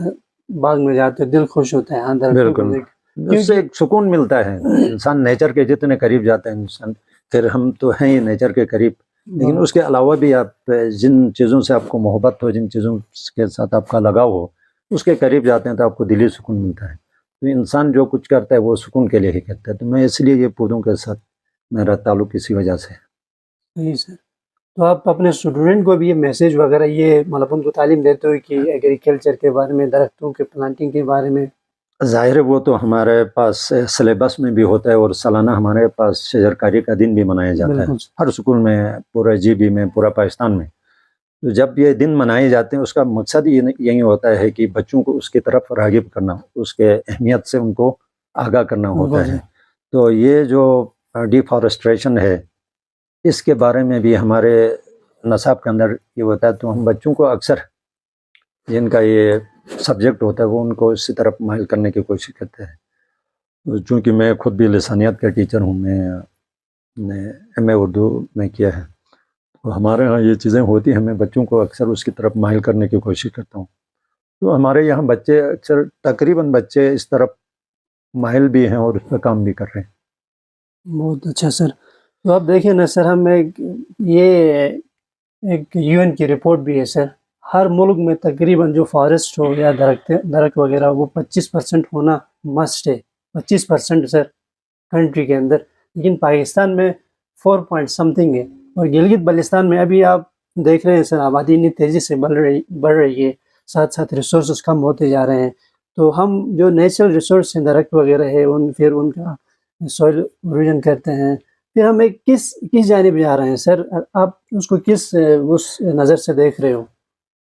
باغ میں جاتے ہو دل خوش ہوتا ہے اندر؟ بالکل، اس سے ایک سکون ملتا ہے۔ انسان نیچر کے جتنے قریب جاتا ہے انسان، پھر ہم تو ہیں ہی نیچر کے قریب، لیکن اس کے علاوہ بھی آپ جن چیزوں سے آپ کو محبت ہو، جن چیزوں کے ساتھ آپ کا لگاؤ ہو، اس کے قریب جاتے ہیں تو آپ کو دلی سکون ملتا ہے۔ تو انسان جو کچھ کرتا ہے وہ سکون کے لیے ہی کرتا ہے، تو میں اس لیے یہ پودوں کے ساتھ میرا تعلق اسی وجہ سے ہے۔ صحیح سر، تو آپ اپنے اسٹوڈنٹ کو بھی یہ میسیج وغیرہ یہ مطلب ان کو تعلیم دیتے ہو کہ ایگریکلچر کے بارے میں، درختوں کے پلانٹنگ کے بارے میں؟ ظاہر ہے وہ تو ہمارے پاس سلیبس میں بھی ہوتا ہے، اور سالانہ ہمارے پاس شجرکاری کا دن بھی منایا جاتا ہے ہر اسکول میں، پورے جی بی میں، پورا پاکستان میں۔ تو جب یہ دن منائے جاتے ہیں اس کا مقصد یہی ہوتا ہے کہ بچوں کو اس کی طرف راغب کرنا، اس کے اہمیت سے ان کو آگاہ کرنا ہوتا ہے۔ تو یہ جو ڈیفارسٹریشن ہے اس کے بارے میں بھی ہمارے نصاب کے اندر یہ ہوتا ہے، تو ہم بچوں کو اکثر جن کا یہ سبجیکٹ ہوتا ہے وہ ان کو اسی طرف مائل کرنے کی کوشش کرتے ہیں۔ چونکہ میں خود بھی لسانیات کا ٹیچر ہوں، میں نے ایم اے اردو میں کیا ہے، تو ہمارے ہاں یہ چیزیں ہوتی ہیں، میں بچوں کو اکثر اس کی طرف مائل کرنے کی کوشش کرتا ہوں۔ تو ہمارے یہاں بچے اکثر تقریباً بچے اس طرف مائل بھی ہیں اور اس پہ کام بھی کر رہے ہیں۔ بہت اچھا سر۔ تو آپ دیکھیں نا سر، ہم یہ ایک UN کی رپورٹ بھی ہے سر، ہر ملک میں تقریباً جو فارسٹ ہو یا درخت وغیرہ وہ 25% ہونا مسٹ ہے، 25% سر کنٹری کے اندر، لیکن پاکستان میں 4 سمتھنگ ہے، اور گلگت بلتستان میں ابھی آپ دیکھ رہے ہیں سر آبادی اتنی تیزی سے بڑھ رہی ہے، ساتھ ساتھ ریسورسز کم ہوتے جا رہے ہیں، تو ہم جو نیچرل ریسورس ہیں درخت وغیرہ ہے پھر ان کا سوئل ایروژن کرتے ہیں، پھر ہم ایک کس جانب جا رہے ہیں سر؟ آپ اس کو کس اس نظر سے دیکھ رہے ہو؟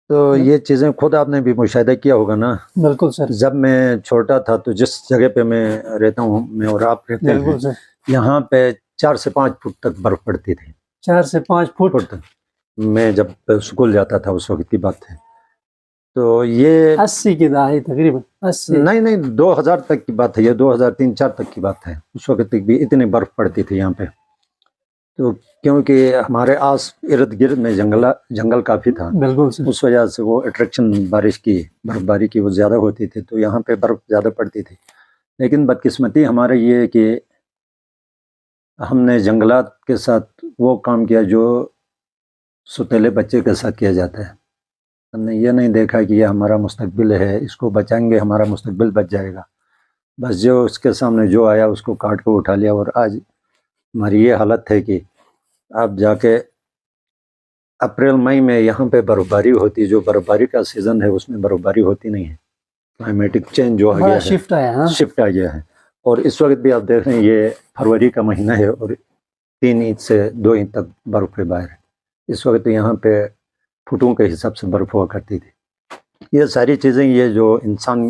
تو یہ چیزیں خود آپ نے بھی مشاہدہ کیا ہوگا نا۔ بالکل سر، جب میں چھوٹا تھا تو جس جگہ پہ میں رہتا ہوں، میں اور آپ رہتے ہیں، بالکل سر، یہاں پہ 4 سے 5 فٹ تک برف پڑتی تھی۔ 4 سے 5 فٹ تک میں جب اسکول جاتا تھا اس وقت کی بات ہے۔ تو یہ 80 کی دہائی تقریباً 80 نہیں 2000 تک کی بات ہے، یہ 2003-4 تک کی بات ہے، اس وقت تک بھی اتنی برف پڑتی تھی یہاں پہ۔ تو کیونکہ ہمارے ارد گرد میں جنگل کافی تھا، بالکل سر، اس وجہ سے وہ اٹریکشن بارش کی، برف باری کی وہ زیادہ ہوتی تھی، تو یہاں پہ برف زیادہ پڑتی تھی۔ لیکن بدقسمتی ہمارے یہ ہے کہ ہم نے جنگلات کے ساتھ وہ کام کیا جو ستیلے بچے کے ساتھ کیا جاتا ہے۔ ہم نے یہ نہیں دیکھا کہ یہ ہمارا مستقبل ہے، اس کو بچائیں گے ہمارا مستقبل بچ جائے گا، بس جو اس کے سامنے جو آیا اس کو کاٹ کو اٹھا لیا۔ اور آج ہماری یہ حالت ہے کہ آپ جا کے اپریل مئی میں یہاں پہ برف باری ہوتی، جو برف باری کا سیزن ہے اس میں برف باری ہوتی نہیں ہے، کلائمیٹک چینج جو آ گیا ہے، شفٹ آ گیا ہے۔ اور اس وقت بھی آپ دیکھ رہے ہیں یہ فروری کا مہینہ ہے اور 3 انچ سے 2 انچ تک برف ہے باہر۔ اس وقت یہاں پہ فٹوں کے حساب سے برف ہوا کرتی تھی۔ یہ ساری چیزیں یہ جو انسان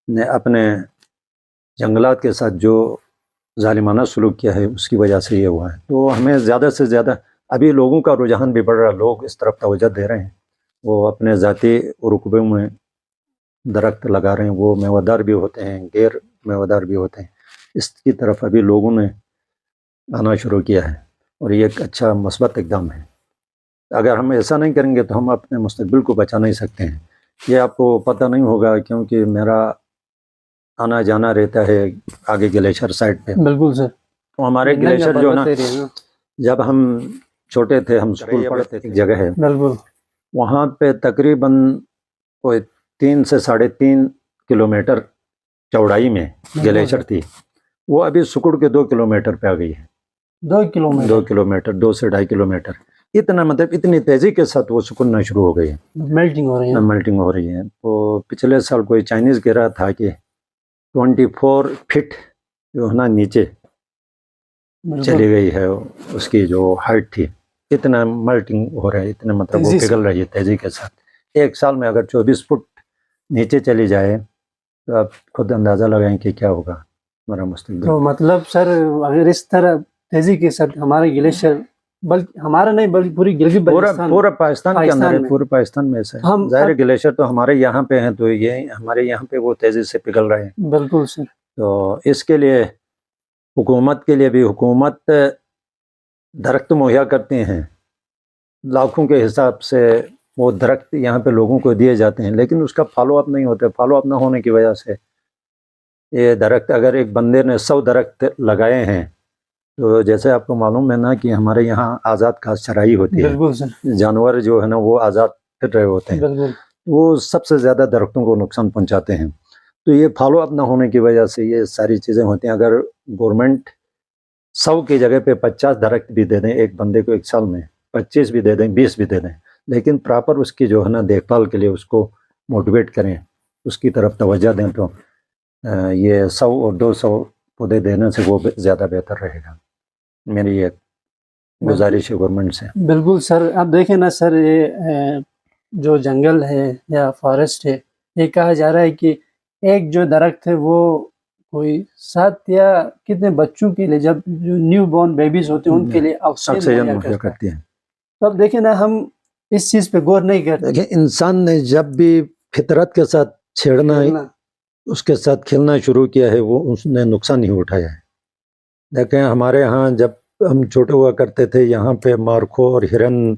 نے اپنے جنگلات کے ساتھ جو ظالمانہ سلوک کیا ہے اس کی وجہ سے یہ ہوا ہے۔ تو ہمیں زیادہ سے زیادہ ابھی لوگوں کا رجحان بھی بڑھ رہا ہے، لوگ اس طرف توجہ دے رہے ہیں، وہ اپنے ذاتی رقبے میں درخت لگا رہے ہیں، وہ میوہ بھی ہوتے ہیں، غیر میوہ بھی ہوتے ہیں، اس کی طرف ابھی لوگوں نے آنا شروع کیا ہے، اور یہ ایک اچھا مثبت اقدام ہے۔ اگر ہم ایسا نہیں کریں گے تو ہم اپنے مستقبل کو بچا نہیں سکتے ہیں۔ یہ آپ کو پتہ نہیں ہوگا کیونکہ میرا آنا جانا رہتا ہے آگے گلیشر سائڈ پہ۔ بالکل سر، تو ہمارے گلیشر جو نا، جب ہم چھوٹے تھے، ہم اسکول پڑھتے تھے، ایک جگہ ہے بالکل وہاں پہ تقریباً کوئی 3 سے 3.5 کلومیٹر چوڑائی میں گلیشر تھی، وہ ابھی سکڑ کے 2 کلومیٹر پہ آ گئی ہے۔ 2 کلومیٹر 2 سے 2.5 کلومیٹر، اتنا مطلب اتنی تیزی کے ساتھ وہ سکڑنا شروع ہو گئی ہے، میلٹنگ ہو رہی ہے۔ تو پچھلے سال کوئی چائنیز کہہ رہا تھا کہ 24 فٹ جو ہے نا نیچے چلی گئی ہے اس کی جو ہائٹ تھی۔ اتنا ملٹنگ ہو رہا ہے، اتنا مطلب وہ تیزی سے۔ پگھل رہی ہے تیزی کے ساتھ. ایک سال میں اگر 24 فٹ نیچے چلی جائے تو آپ خود اندازہ لگائیں کہ کیا ہوگا ہمارا مستقبل. تو مطلب سر اگر اس طرح تیزی کے ساتھ ہمارے گلیشیئر، بلکہ ہمارا نہیں بلکہ پوری گلگت بلتستان، پورا پاکستان کے اندر ہے، میں پورے پاکستان میں ایسا ہے. ہم ظاہر گلیشیئر تو ہمارے یہاں پہ ہیں، تو یہ ہمارے یہاں پہ وہ تیزی سے پگھل رہے ہیں. بالکل سر. تو اس کے لیے حکومت کے لیے بھی، حکومت درخت مہیا کرتے ہیں لاکھوں کے حساب سے، وہ درخت یہاں پہ لوگوں کو دیے جاتے ہیں، لیکن اس کا فالو اپ نہیں ہوتا. فالو اپ نہ ہونے کی وجہ سے یہ درخت، اگر ایک بندے نے 100 درخت لگائے ہیں تو جیسے آپ کو معلوم ہے نا کہ ہمارے یہاں آزاد گھاس چرائی ہوتی ہے، بالکل سر. جانور جو ہے نا وہ آزاد پھر رہے ہوتے ہیں، بالکل. وہ سب سے زیادہ درختوں کو نقصان پہنچاتے ہیں. تو یہ فالو اپ نہ ہونے کی وجہ سے یہ ساری چیزیں ہوتی ہیں. اگر گورنمنٹ 100 کی جگہ پہ 50 درخت بھی دے دیں ایک بندے کو ایک سال میں، 25 بھی دے دیں، 20 بھی دے دیں، لیکن پراپر اس کی جو ہے نا دیکھ بھال کے لیے اس کو موٹیویٹ کریں، اس کی طرف توجہ دیں، تو یہ 100 اور 200 پودے دینے سے وہ زیادہ بہتر رہے گا. میری یہ گزارش ہے گورنمنٹ سے. بالکل سر. آپ دیکھیں نا سر، یہ جو جنگل ہے یا فارسٹ ہے، یہ کہا جا رہا ہے کہ ایک جو درخت ہے وہ کوئی 7 یا کتنے بچوں کے لیے، جب جو نیو بورن بیبیز ہوتے ہیں ان کے لیے آکسیجن مہیا کرتی ہے. تو اب دیکھیں نا، ہم اس چیز پہ غور نہیں کرتے. دیکھیں انسان نے جب بھی فطرت کے ساتھ چھیڑنا، اس کے ساتھ کھیلنا شروع کیا ہے، وہ اس نے نقصان ہی اٹھایا ہے. دیکھیں ہمارے ہاں جب ہم چھوٹے ہوا کرتے تھے، یہاں پہ مارخور، ہرن،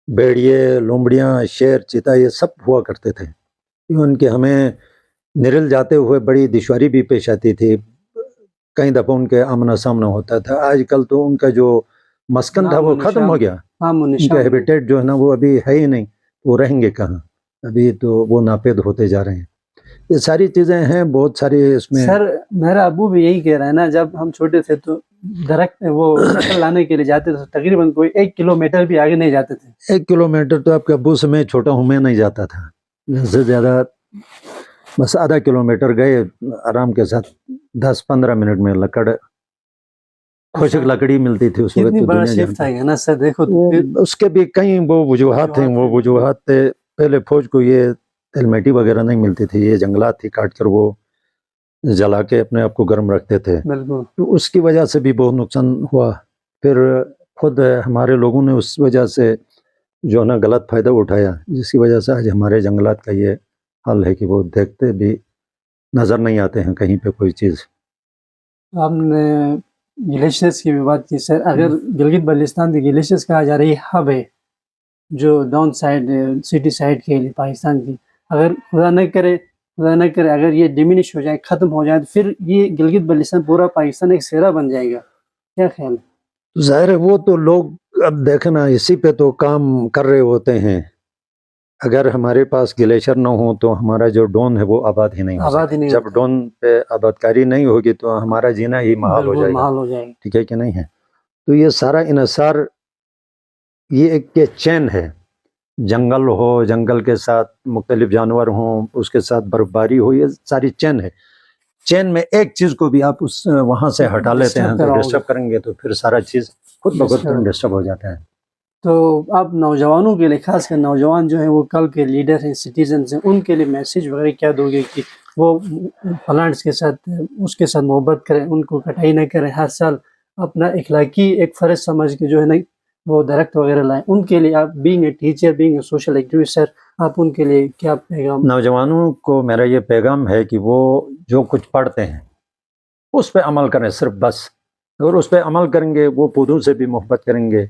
بیڑیے، لومڑیاں، شیر، چیتا، یہ سب ہوا کرتے تھے. ان کے ہمیں نرل جاتے ہوئے بڑی دشواری بھی پیش آتی تھی، کئی دفعہ ان کے آمنا سامنا ہوتا تھا. آج کل تو ان کا جو مسکن تھا وہ ختم ہو گیا، ان کا ہیبیٹیٹ جو ہے نا وہ ابھی ہے ہی نہیں. وہ رہیں گے کہاں؟ ابھی تو وہ ناپید ہوتے جا رہے ہیں. یہ ساری چیزیں ہیں، بہت ساری اس میں. سر میرا ابو بھی یہی کہہ رہا ہے نا، جب ہم چھوٹے تھے تو درخت وہ شکل لانے کے لیے جاتے تھے، تقریباً کوئی 1 کلومیٹر بھی آگے نہیں جاتے تھے. 1 کلومیٹر تو آپ کے ابو سے میں چھوٹا ہوں، میں نہیں جاتا تھا. سے زیادہ بس آدھا کلومیٹر گئے آرام کے ساتھ، 10-15 منٹ میں لکڑ، خشک لکڑی ملتی تھی اس وقت. کتنی بڑا شیف تھا یہ نا سر. دیکھو اس کے بھی کئی وہ وجوہات ہیں. وہ وجوہات تھے، پہلے فوج کو یہ تلمیٹی وغیرہ نہیں ملتی تھی، یہ جنگلات تھی، کاٹ کر وہ جلا کے اپنے آپ کو گرم رکھتے تھے. بالکل. تو اس کی وجہ سے بھی بہت نقصان ہوا. پھر خود ہمارے لوگوں نے اس وجہ سے جو ہے نا غلط فائدہ اٹھایا، جس کی وجہ سے آج ہمارے جنگلات کا یہ حال ہے کہ وہ دیکھتے بھی نظر نہیں آتے ہیں کہیں پہ کوئی چیز. آپ نے گلیشیئرس کی بھی بات کی سر. اگر گلگت بلتستان کی گلیشیئرس کہا جا رہی ہے ہب ہے جو ڈاؤن سائڈ سٹی سائڈ کے لیے پاکستان کی، اگر خدا نہ کرے اگر یہ ڈیمینش ہو جائے، ختم ہو جائے، تو پھر یہ گلگت بلتستان پورا پاکستان ایک صحرا بن جائے گا. کیا خیال ہے؟ ظاہر ہے وہ تو لوگ اب دیکھنا اسی پہ تو کام کر رہے ہوتے ہیں. اگر ہمارے پاس گلیشیئر نہ ہو تو ہمارا جو ڈون ہے وہ آباد ہی نہیں ہو سکتا. جب ڈون پہ آبادکاری نہیں ہوگی تو ہمارا جینا ہی محال ہو جائے گا. ٹھیک ہے کہ نہیں ہے؟ تو یہ سارا انحصار، یہ ایک چین ہے. جنگل ہو، جنگل کے ساتھ مختلف جانور ہوں، اس کے ساتھ برف باری ہو، یہ ساری چین ہے. چین میں ایک چیز کو بھی آپ اس وہاں سے ہٹا لیتے ہیں تو ڈسٹرب کریں گے تو پھر سارا چیز خود بخود ڈسٹرب ہو جاتا ہے. تو آپ نوجوانوں کے لیے، خاص کر نوجوان جو ہیں وہ کل کے لیڈر ہیں، سٹیزنز ہیں، ان کے لیے میسیج وغیرہ کیا دو گے کہ وہ پلانٹس کے ساتھ، اس کے ساتھ محبت کریں، ان کو کٹائی نہ کریں، ہر سال اپنا اخلاقی ایک فرض سمجھ کے جو ہے نا وہ درخت وغیرہ لائیں. ان کے لیے آپ being a teacher, being a social activist sir, آپ ان کے لیے کیا پیغام؟ نوجوانوں کو میرا یہ پیغام ہے کہ وہ جو کچھ پڑھتے ہیں اس پہ عمل کریں صرف بس. اگر اس پہ عمل کریں گے، وہ پودوں سے بھی محبت کریں گے،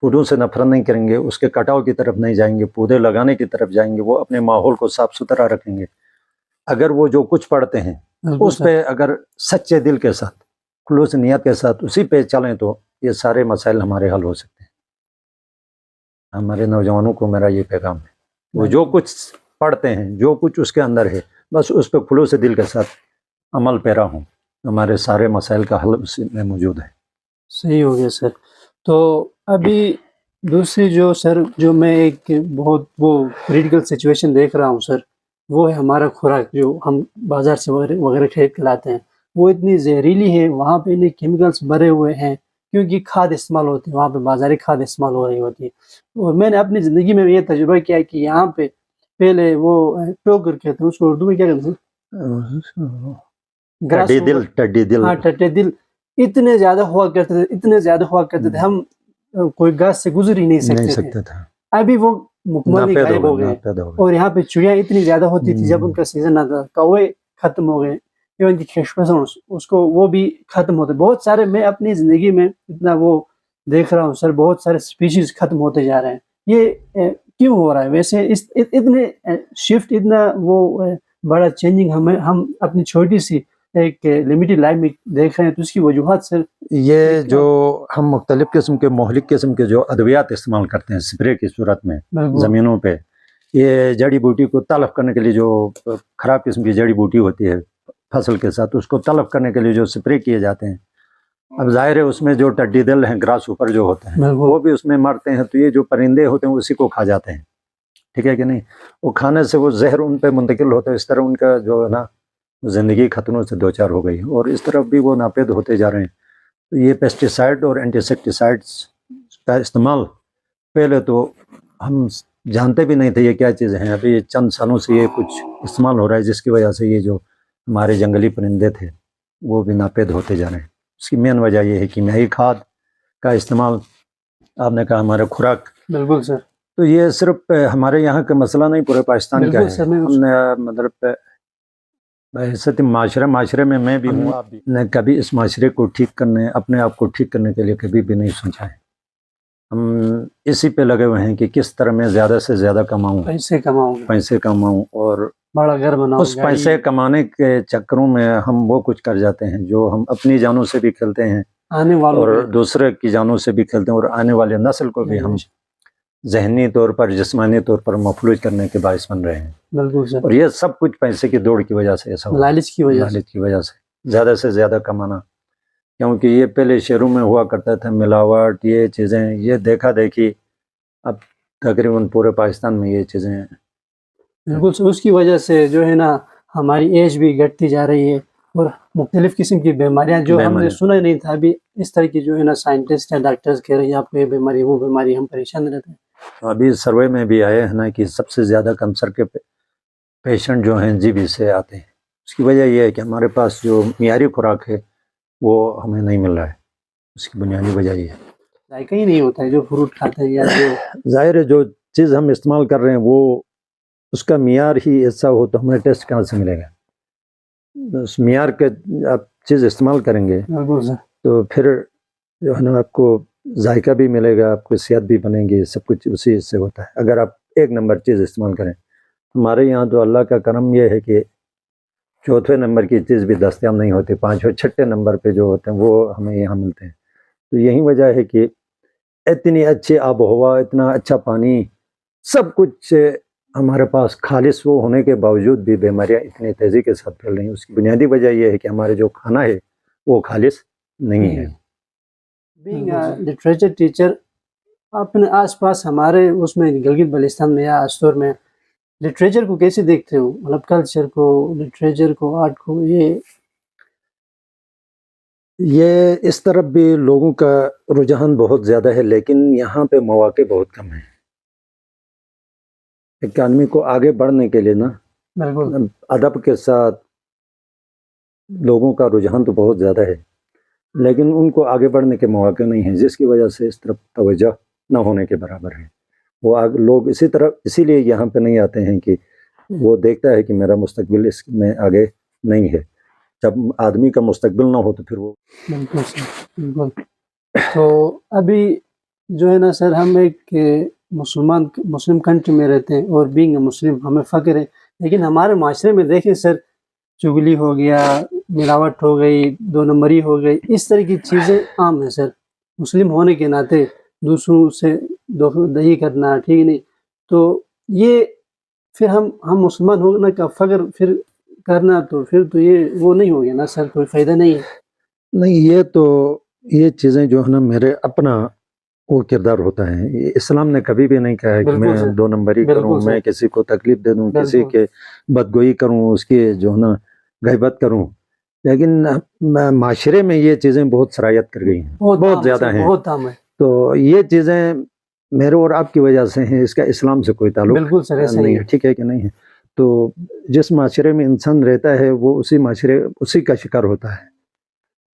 پودوں سے نفرت نہیں کریں گے، اس کے کٹاؤ کی طرف نہیں جائیں گے، پودے لگانے کی طرف جائیں گے، وہ اپنے ماحول کو صاف ستھرا رکھیں گے. اگر وہ جو کچھ پڑھتے ہیں اس پہ اگر سچے دل کے ساتھ، خلوص نیت کے ساتھ اسی پہ چلیں تو یہ سارے مسائل ہمارے حل ہو سکتے ہیں. ہمارے نوجوانوں کو میرا یہ پیغام ہے، وہ جو کچھ پڑھتے ہیں، جو کچھ اس کے اندر ہے، بس اس پہ خلوص دل کے ساتھ عمل پیرا ہوں. ہمارے سارے مسائل کا حل اسی میں موجود ہے. صحیح ہو گیا سر. تو ابھی دوسری جو میں ایک بہت وہ کریٹیکل سچویشن دیکھ رہا ہوں سر، وہ ہے ہمارا خوراک جو ہم بازار سے وغیرہ خرید کے لاتے ہیں. وہ اتنی زہریلی ہے، وہاں پہ اتنے کیمیکلز بھرے ہوئے ہیں کیونکہ کھاد استعمال ہوتی ہے وہاں پہ، بازاری کھاد استعمال ہو رہی ہوتی ہے. اور میں نے اپنی زندگی میں یہ تجربہ کیا کہ یہاں پہ پہلے وہ ٹوکر کہتے ہیں اس کو اردو میں کیا کہتے ہیں، گراس ٹڈی دل ہاں ٹٹے دل اتنے زیادہ ہوا کرتے تھے، اتنے زیادہ ہوا کرتے تھے، ہم کوئی گاس سے گزر ہی نہیں نہیں سکتے تھے. سکتا تھا. ابھی وہ مکمل ناپید غائب ہو گئے. ناپید ہو گئے. اور یہاں پہ چڑیاں اتنی زیادہ ہوتی تھی جب ان کا سیزن آتا، کوے ختم ہو گئے، ایون کہ خشپسن اس کو وہ بھی ختم ہوتے. بہت سارے میں اپنی زندگی میں اتنا وہ دیکھ رہا ہوں سر، بہت سارے سپیشیز ختم ہوتے جا رہے ہیں. یہ کیوں ہو رہا ہے ویسے؟ اتنے شفٹ، اتنا وہ بڑا چینجنگ ہم اپنی چھوٹی سی ایک لمیٹڈ لائف میں دیکھ رہے ہیں، تو اس کی وجوہات سر یہ جو ہم مختلف قسم کے مہلک قسم کے جو ادویات استعمال کرتے ہیں اسپرے کی صورت میں زمینوں پہ، یہ جڑی بوٹی کو تلف کرنے کے لیے جو خراب قسم کی جڑی بوٹی ہوتی ہے فصل کے ساتھ، اس کو تلف کرنے کے لیے جو اسپرے کیے جاتے ہیں، اب ظاہر ہے اس میں جو ٹڈی دل ہیں، گراس اوپر جو ہوتے ہیں وہ بھی اس میں مرتے ہیں، تو یہ جو پرندے ہوتے ہیں اسی کو کھا جاتے ہیں. ٹھیک ہے کہ نہیں؟ وہ کھانے سے وہ زہر ان پہ منتقل ہوتا ہے، اس طرح ان کا جو ہے نا زندگی خطروں سے دوچار ہو گئی، اور اس طرف بھی وہ ناپید ہوتے جا رہے ہیں. تو یہ پیسٹیسائڈ اور اینٹیسیکٹیسائڈس کا استعمال پہلے تو ہم جانتے بھی نہیں تھے یہ کیا چیزیں ہیں. ابھی چند سالوں سے یہ کچھ استعمال ہو رہا ہے جس کی وجہ سے یہ جو ہمارے جنگلی پرندے تھے وہ بھی ناپید ہوتے جا رہے ہیں. اس کی مین وجہ یہ ہے کیمیائی کھاد کا استعمال. آپ نے کہا ہمارے خوراک، بالکل سر، تو یہ صرف ہمارے یہاں کا مسئلہ نہیں، پورے پاکستان کا ہے. ہم نے مطلب بحیثیت معاشرے میں میں بھی ہوں، آپ بھی نے کبھی اس معاشرے کو ٹھیک کرنے، اپنے آپ کو ٹھیک کرنے کے لیے کبھی بھی نہیں سوچا ہے. ہم اسی پہ لگے ہوئے ہیں کہ کس طرح میں زیادہ سے زیادہ کماؤں، پیسے کماؤں، اور بڑا گھر بناؤں. اس پیسے کمانے کے چکروں میں ہم وہ کچھ کر جاتے ہیں جو ہم اپنی جانوں سے بھی کھیلتے ہیں اور دوسرے کی جانوں سے بھی کھیلتے ہیں، اور آنے والے نسل کو بھی ہم ذہنی طور پر، جسمانی طور پر مفلوج کرنے کے باعث بن رہے ہیں. بالکل سر. اور یہ سب کچھ پیسے کی دوڑ کی وجہ سے ایسا ہوا، لالچ کی وجہ سے زیادہ زیادہ کمانا. کیونکہ یہ پہلے شہروں میں ہوا کرتا تھا ملاوٹ، یہ چیزیں، یہ دیکھا دیکھی، اب تقریباً پورے پاکستان میں یہ چیزیں ہیں. بالکل سر. اس کی وجہ سے جو ہے نا ہماری ایج بھی گھٹتی جا رہی ہے، اور مختلف قسم کی بیماریاں جو ہم نے سنا نہیں تھا ابھی اس طرح کی جو ہے نا سائنٹسٹ یا ڈاکٹرز کہہ رہے ہیں آپ کو یہ بیماری وہ بیماری، ہم پریشان رہتے ہیں. ابھی سروے میں بھی آئے ہیں نا کہ سب سے زیادہ کینسر کے پیشنٹ جو ہیں جی بی سے آتے ہیں. اس کی وجہ یہ ہے کہ ہمارے پاس جو معیاری خوراک ہے وہ ہمیں نہیں مل رہا ہے. اس کی بنیادی وجہ یہ ہے ذائقہ ہی نہیں ہوتا ہے جو فروٹ کھاتے ہیں یا جو ظاہر ہے جو چیز ہم استعمال کر رہے ہیں وہ اس کا معیار ہی ایسا ہو تو ہمیں ٹیسٹ کہاں سے ملے گا؟ اس معیار کے آپ چیز استعمال کریں گے تو پھر جو ہے نا آپ کو ذائقہ بھی ملے گا، آپ کو صحت بھی بنے گی، سب کچھ اسی سے ہوتا ہے. اگر آپ ایک نمبر چیز استعمال کریں، ہمارے یہاں تو اللہ کا کرم یہ ہے کہ چوتھے نمبر کی چیز بھی دستیاب نہیں ہوتی، پانچویں چھٹے نمبر پہ جو ہوتے ہیں وہ ہمیں یہاں ملتے ہیں. تو یہی وجہ ہے کہ اتنی اچھی آب و ہوا، اتنا اچھا پانی، سب کچھ ہمارے پاس خالص وہ ہونے کے باوجود بھی بیماریاں اتنی تیزی کے ساتھ پھیل رہی ہیں. اس کی بنیادی وجہ یہ ہے کہ ہمارے جو کھانا ہے وہ خالص نہیں ہے. بینگ لٹریچر ٹیچر، اپنے آس پاس ہمارے اس میں گلگت بلتستان میں یا استور میں لٹریچر کو کیسے دیکھتے ہو؟ مطلب کلچر کو، لٹریچر کو، آرٹ کو، یہ اس طرف بھی لوگوں کا رجحان بہت زیادہ ہے، لیکن یہاں پہ مواقع بہت کم ہیں. ایک آدمی کو آگے بڑھنے کے لیے نا ادب کے ساتھ لوگوں کا رجحان تو بہت زیادہ ہے، لیکن ان کو آگے بڑھنے کے مواقع نہیں ہیں، جس کی وجہ سے اس طرف توجہ نہ ہونے کے برابر ہے. وہ لوگ اسی لیے یہاں پہ نہیں آتے ہیں کہ وہ دیکھتا ہے کہ میرا مستقبل اس میں آگے نہیں ہے. جب آدمی کا مستقبل نہ ہو تو پھر وہ بالکل سر، بالکل. تو ابھی جو ہے نا سر، ہم ایک مسلم کنٹری میں رہتے ہیں، اور بینگ مسلم ہمیں فخر ہے، لیکن ہمارے معاشرے میں دیکھیں سر، چگلی ہو گیا، ملاوٹ ہو گئی، دو نمبری ہو گئی، اس طرح کی چیزیں عام ہیں سر. مسلم ہونے کے ناطے دوسروں سے دہی کرنا ٹھیک نہیں. تو یہ پھر ہم مسلمان ہونے کا فخر پھر کرنا، تو پھر تو یہ وہ نہیں ہو گیا نا سر، کوئی فائدہ نہیں ہے. نہیں، یہ چیزیں جو ہے نا میرے اپنا وہ کردار ہوتا ہے. اسلام نے کبھی بھی نہیں کہا ہے کہ میں دو نمبری کروں، میں کسی کو تکلیف دے دوں، کسی کے بدگوئی کروں، اس کی جو ہے نا غیبت کروں. لیکن معاشرے میں یہ چیزیں بہت سرایت کر گئی ہیں، بہت زیادہ ہیں. بہت دام ہے. تو یہ چیزیں میرے اور آپ کی وجہ سے ہیں، اس کا اسلام سے کوئی تعلق بالکل سر ایسا نہیں ہی ہے. ہے. ٹھیک ہے کہ نہیں ہے؟ تو جس معاشرے میں انسان رہتا ہے وہ اسی کا شکار ہوتا ہے.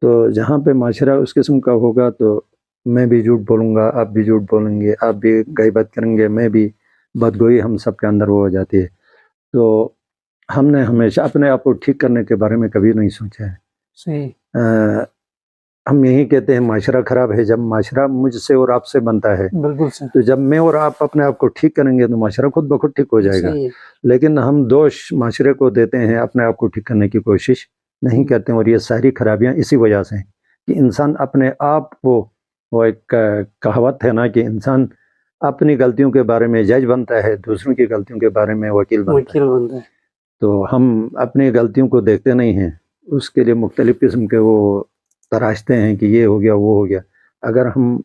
تو جہاں پہ معاشرہ اس قسم کا ہوگا تو میں بھی جھوٹ بولوں گا، آپ بھی جھوٹ بولیں گے، آپ بھی غیبت کریں گے، میں بھی، بدگوئی ہم سب کے اندر وہ ہو جاتی ہے. تو ہم نے ہمیشہ اپنے آپ کو ٹھیک کرنے کے بارے میں کبھی نہیں سوچا ہے. صحیح. ہم یہی کہتے ہیں معاشرہ خراب ہے جب معاشرہ مجھ سے اور آپ سے بنتا ہے. بالکل سر. تو جب میں اور آپ اپنے آپ کو ٹھیک کریں گے تو معاشرہ خود بخود ٹھیک ہو جائے گا. صحیح ہے. لیکن ہم دوش معاشرے کو دیتے ہیں، اپنے آپ کو ٹھیک کرنے کی کوشش نہیں کرتے ہیں. اور یہ ساری خرابیاں اسی وجہ سے ہیں کہ انسان اپنے آپ کو، وہ ایک کہاوت ہے نا کہ انسان اپنی غلطیوں کے بارے میں جج بنتا ہے، دوسروں کی غلطیوں کے بارے میں وکیل بنتا ہے. تو ہم اپنی غلطیوں کو دیکھتے نہیں ہیں، اس کے لیے مختلف قسم کے وہ تراشتے ہیں کہ یہ ہو گیا وہ ہو گیا. اگر ہم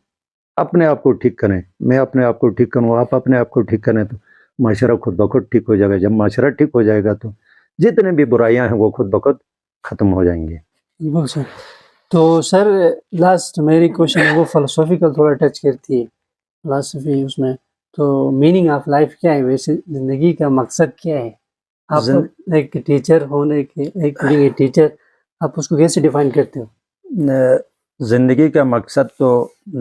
اپنے آپ کو ٹھیک کریں، میں اپنے آپ کو ٹھیک کروں، آپ اپنے آپ کو ٹھیک کریں تو معاشرہ خود بخود ٹھیک ہو جائے گا. جب معاشرہ ٹھیک ہو جائے گا تو جتنے بھی برائیاں ہیں وہ خود بخود ختم ہو جائیں گی. بالکل سر. تو سر لاسٹ میری کوشچن ہے وہ فلسفیکل تھوڑا ٹچ کرتی ہے فلسفی اس میں. تو میننگ آف لائف کیا ہے ویسے، زندگی کا مقصد کیا ہے؟ آپ ایک ٹیچر ہونے کے، ایک ٹیچر، آپ اس کو کیسے ڈیفائن کرتے ہو؟ زندگی کا مقصد تو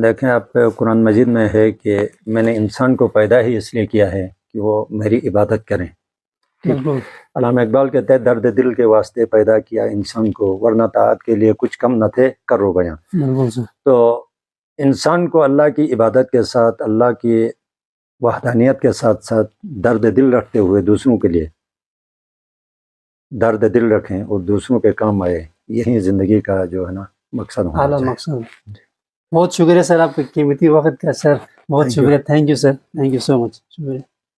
دیکھیں آپ، قرآن مجید میں ہے کہ میں نے انسان کو پیدا ہی اس لیے کیا ہے کہ وہ میری عبادت کریں. بالکل. علامہ اقبال کہتے ہیں درد دل کے واسطے پیدا کیا انسان کو، ورنہ طاعت کے لیے کچھ کم نہ تھے کرو بیاں. بالکل سر. تو انسان کو اللہ کی عبادت کے ساتھ، اللہ کی وحدانیت کے ساتھ ساتھ درد دل رکھتے ہوئے دوسروں کے لیے درد دل رکھیں اور دوسروں کے کام آئے. یہی زندگی کا جو ہے نا مقصد ہونا اعلیٰ چاہیے. مقصد. بہت شکریہ سر آپ کے قیمتی وقت کا. سر بہت شکریہ. Thank you sir. Thank you so much. شکریہ.